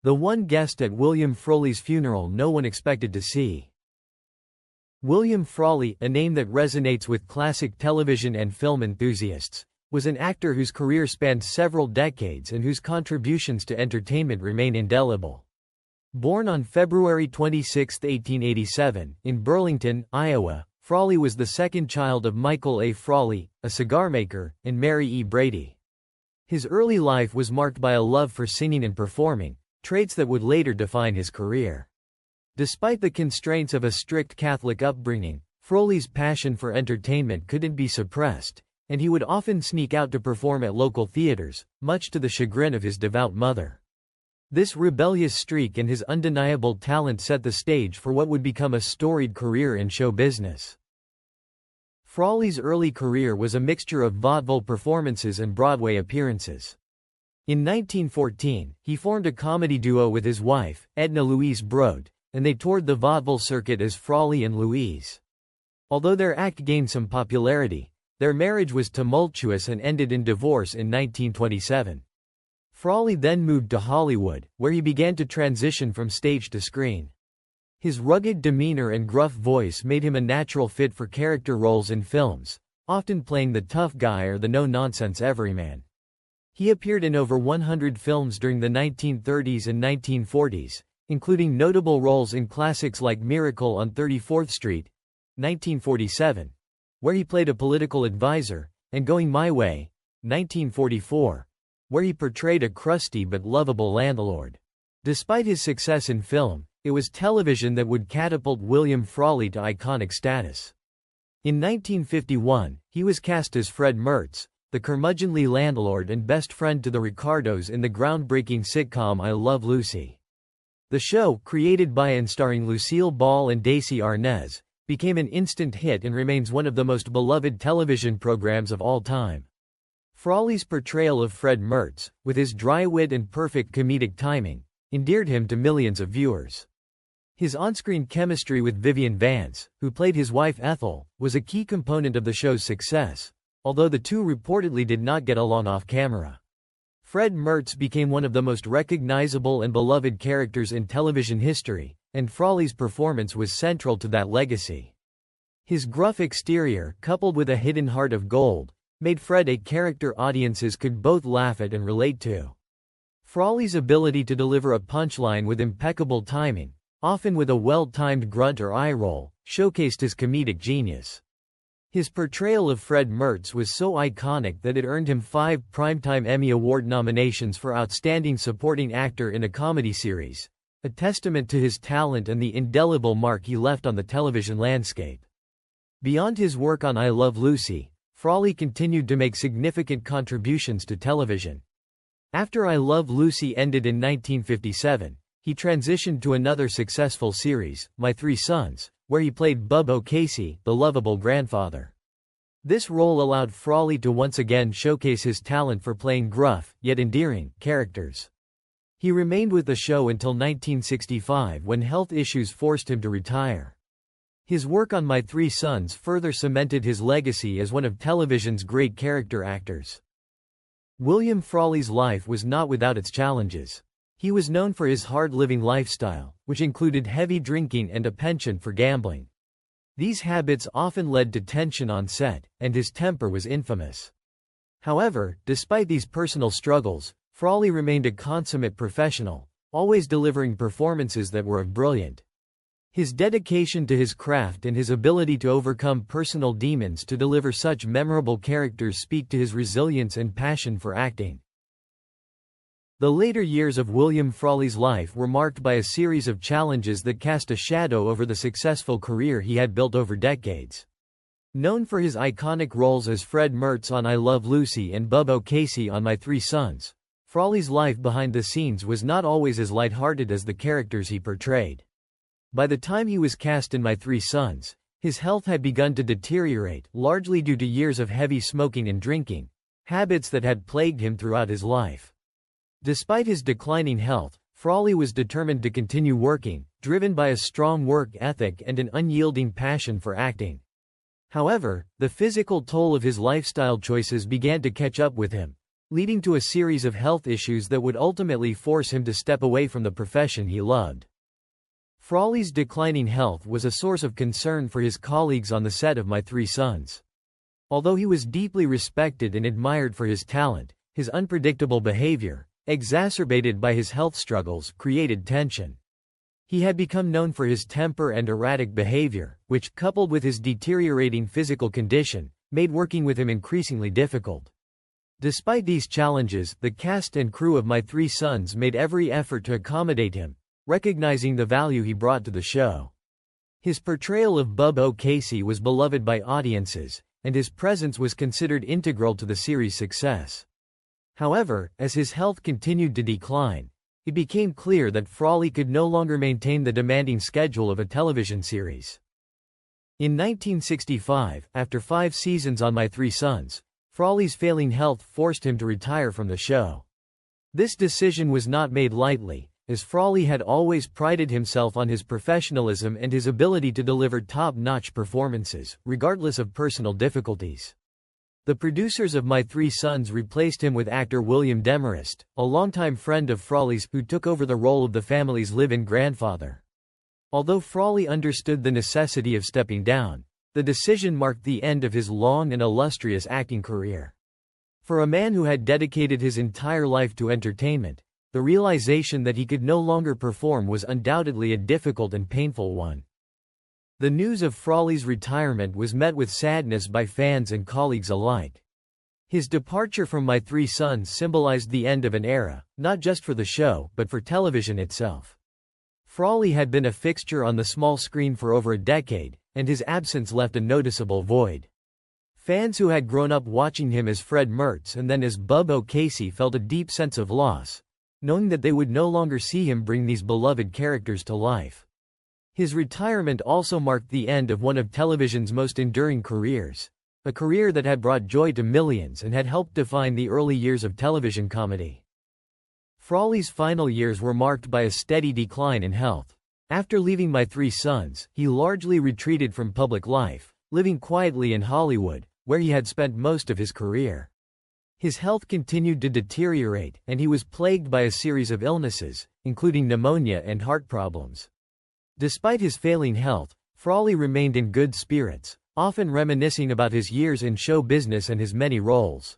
The one guest at William Frawley's funeral no one expected to see. William Frawley, a name that resonates with classic television and film enthusiasts, was an actor whose career spanned several decades and whose contributions to entertainment remain indelible. Born on February 26, 1887, in Burlington, Iowa, Frawley was the second child of Michael A. Frawley, a cigar maker, and Mary E. Brady. His early life was marked by a love for singing and performing, traits that would later define his career. Despite the constraints of a strict Catholic upbringing, Frawley's passion for entertainment couldn't be suppressed, and he would often sneak out to perform at local theaters, much to the chagrin of his devout mother. This rebellious streak and his undeniable talent set the stage for what would become a storied career in show business. Frawley's early career was a mixture of vaudeville performances and Broadway appearances. In 1914, he formed a comedy duo with his wife, Edna Louise Broad, and they toured the vaudeville circuit as Frawley and Louise. Although their act gained some popularity, their marriage was tumultuous and ended in divorce in 1927. Frawley then moved to Hollywood, where he began to transition from stage to screen. His rugged demeanor and gruff voice made him a natural fit for character roles in films, often playing the tough guy or the no-nonsense everyman. He appeared in over 100 films during the 1930s and 1940s, including notable roles in classics like Miracle on 34th Street, 1947, where he played a political advisor, and Going My Way, 1944, where he portrayed a crusty but lovable landlord. Despite his success in film, it was television that would catapult William Frawley to iconic status. In 1951, he was cast as Fred Mertz, the curmudgeonly landlord and best friend to the Ricardos in the groundbreaking sitcom I Love Lucy. The show, created by and starring Lucille Ball and Daisy Arnaz, became an instant hit and remains one of the most beloved television programs of all time. Frawley's portrayal of Fred Mertz, with his dry wit and perfect comedic timing, endeared him to millions of viewers. His on-screen chemistry with Vivian Vance, who played his wife Ethel, was a key component of the show's success, although the two reportedly did not get along off-camera. Fred Mertz became one of the most recognizable and beloved characters in television history, and Frawley's performance was central to that legacy. His gruff exterior, coupled with a hidden heart of gold, made Fred a character audiences could both laugh at and relate to. Frawley's ability to deliver a punchline with impeccable timing, often with a well-timed grunt or eye roll, showcased his comedic genius. His portrayal of Fred Mertz was so iconic that it earned him 5 Primetime Emmy Award nominations for Outstanding Supporting Actor in a Comedy Series, a testament to his talent and the indelible mark he left on the television landscape. Beyond his work on I Love Lucy, Frawley continued to make significant contributions to television. After I Love Lucy ended in 1957, he transitioned to another successful series, My Three Sons, where he played Bub O'Casey, the lovable grandfather. This role allowed Frawley to once again showcase his talent for playing gruff, yet endearing, characters. He remained with the show until 1965 when health issues forced him to retire. His work on My Three Sons further cemented his legacy as one of television's great character actors. William Frawley's life was not without its challenges. He was known for his hard-living lifestyle, which included heavy drinking and a penchant for gambling. These habits often led to tension on set, and his temper was infamous. However, despite these personal struggles, Frawley remained a consummate professional, always delivering performances that were brilliant. His dedication to his craft and his ability to overcome personal demons to deliver such memorable characters speak to his resilience and passion for acting. The later years of William Frawley's life were marked by a series of challenges that cast a shadow over the successful career he had built over decades. Known for his iconic roles as Fred Mertz on I Love Lucy and Bub O'Casey on My Three Sons, Frawley's life behind the scenes was not always as lighthearted as the characters he portrayed. By the time he was cast in My Three Sons, his health had begun to deteriorate, largely due to years of heavy smoking and drinking, habits that had plagued him throughout his life. Despite his declining health, Frawley was determined to continue working, driven by a strong work ethic and an unyielding passion for acting. However, the physical toll of his lifestyle choices began to catch up with him, leading to a series of health issues that would ultimately force him to step away from the profession he loved. Frawley's declining health was a source of concern for his colleagues on the set of My Three Sons. Although he was deeply respected and admired for his talent, his unpredictable behavior, exacerbated by his health struggles, created tension. He had become known for his temper and erratic behavior, which, coupled with his deteriorating physical condition, made working with him increasingly difficult. Despite these challenges, the cast and crew of My Three Sons made every effort to accommodate him, recognizing the value he brought to the show. His portrayal of Bub O'Casey was beloved by audiences, and his presence was considered integral to the series' success. However, as his health continued to decline, it became clear that Frawley could no longer maintain the demanding schedule of a television series. In 1965, after 5 seasons on My Three Sons, Frawley's failing health forced him to retire from the show. This decision was not made lightly, as Frawley had always prided himself on his professionalism and his ability to deliver top-notch performances, regardless of personal difficulties. The producers of My Three Sons replaced him with actor William Demarest, a longtime friend of Frawley's who took over the role of the family's live-in grandfather. Although Frawley understood the necessity of stepping down, the decision marked the end of his long and illustrious acting career. For a man who had dedicated his entire life to entertainment, the realization that he could no longer perform was undoubtedly a difficult and painful one. The news of Frawley's retirement was met with sadness by fans and colleagues alike. His departure from My Three Sons symbolized the end of an era, not just for the show, but for television itself. Frawley had been a fixture on the small screen for over a decade, and his absence left a noticeable void. Fans who had grown up watching him as Fred Mertz and then as Bub O'Casey felt a deep sense of loss, knowing that they would no longer see him bring these beloved characters to life. His retirement also marked the end of one of television's most enduring careers, a career that had brought joy to millions and had helped define the early years of television comedy. Frawley's final years were marked by a steady decline in health. After leaving My Three Sons, he largely retreated from public life, living quietly in Hollywood, where he had spent most of his career. His health continued to deteriorate, and he was plagued by a series of illnesses, including pneumonia and heart problems. Despite his failing health, Frawley remained in good spirits, often reminiscing about his years in show business and his many roles.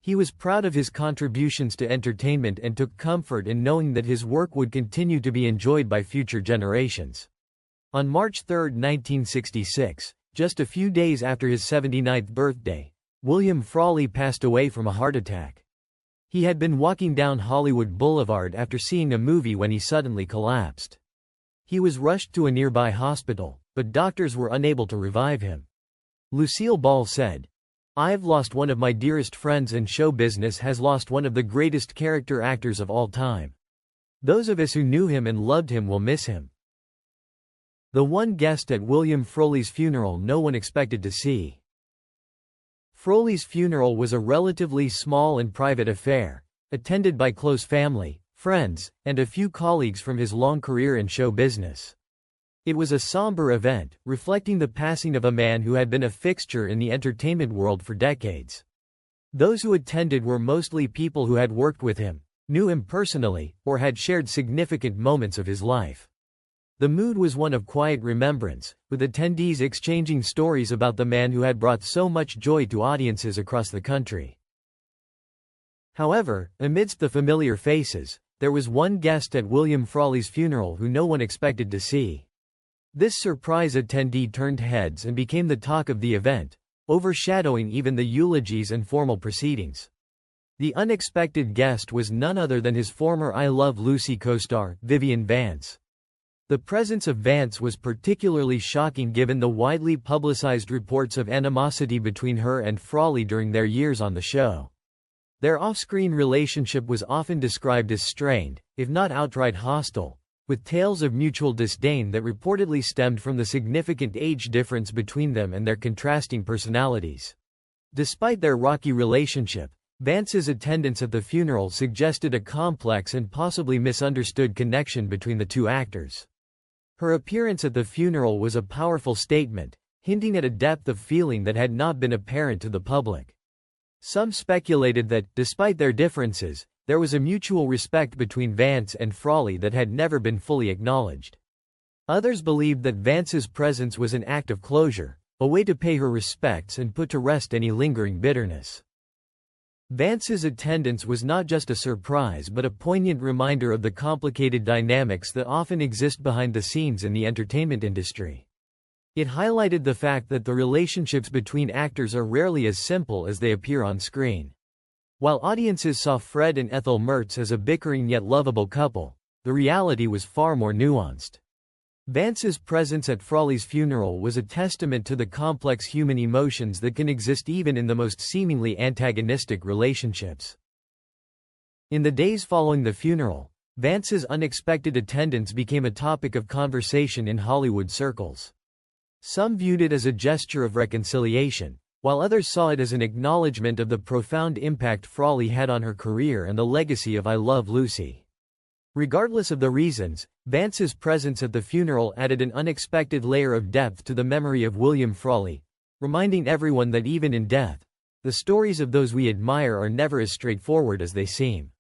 He was proud of his contributions to entertainment and took comfort in knowing that his work would continue to be enjoyed by future generations. On March 3, 1966, just a few days after his 79th birthday, William Frawley passed away from a heart attack. He had been walking down Hollywood Boulevard after seeing a movie when he suddenly collapsed. He was rushed to a nearby hospital, but doctors were unable to revive him. Lucille Ball said, "I've lost one of my dearest friends, and show business has lost one of the greatest character actors of all time. Those of us who knew him and loved him will miss him." The one guest at William Frawley's funeral no one expected to see. Frawley's funeral was a relatively small and private affair, attended by close family, friends, and a few colleagues from his long career in show business. It was a somber event, reflecting the passing of a man who had been a fixture in the entertainment world for decades. Those who attended were mostly people who had worked with him, knew him personally, or had shared significant moments of his life. The mood was one of quiet remembrance, with attendees exchanging stories about the man who had brought so much joy to audiences across the country. However, amidst the familiar faces, there was one guest at William Frawley's funeral who no one expected to see. This surprise attendee turned heads and became the talk of the event, overshadowing even the eulogies and formal proceedings. The unexpected guest was none other than his former I Love Lucy co-star, Vivian Vance. The presence of Vance was particularly shocking given the widely publicized reports of animosity between her and Frawley during their years on the show. Their off-screen relationship was often described as strained, if not outright hostile, with tales of mutual disdain that reportedly stemmed from the significant age difference between them and their contrasting personalities. Despite their rocky relationship, Vance's attendance at the funeral suggested a complex and possibly misunderstood connection between the two actors. Her appearance at the funeral was a powerful statement, hinting at a depth of feeling that had not been apparent to the public. Some speculated that, despite their differences, there was a mutual respect between Vance and Frawley that had never been fully acknowledged. Others believed that Vance's presence was an act of closure, a way to pay her respects and put to rest any lingering bitterness. Vance's attendance was not just a surprise but a poignant reminder of the complicated dynamics that often exist behind the scenes in the entertainment industry. It highlighted the fact that the relationships between actors are rarely as simple as they appear on screen. While audiences saw Fred and Ethel Mertz as a bickering yet lovable couple, the reality was far more nuanced. Vance's presence at Frawley's funeral was a testament to the complex human emotions that can exist even in the most seemingly antagonistic relationships. In the days following the funeral, Vance's unexpected attendance became a topic of conversation in Hollywood circles. Some viewed it as a gesture of reconciliation, while others saw it as an acknowledgement of the profound impact Frawley had on her career and the legacy of I Love Lucy. Regardless of the reasons, Vance's presence at the funeral added an unexpected layer of depth to the memory of William Frawley, reminding everyone that even in death, the stories of those we admire are never as straightforward as they seem.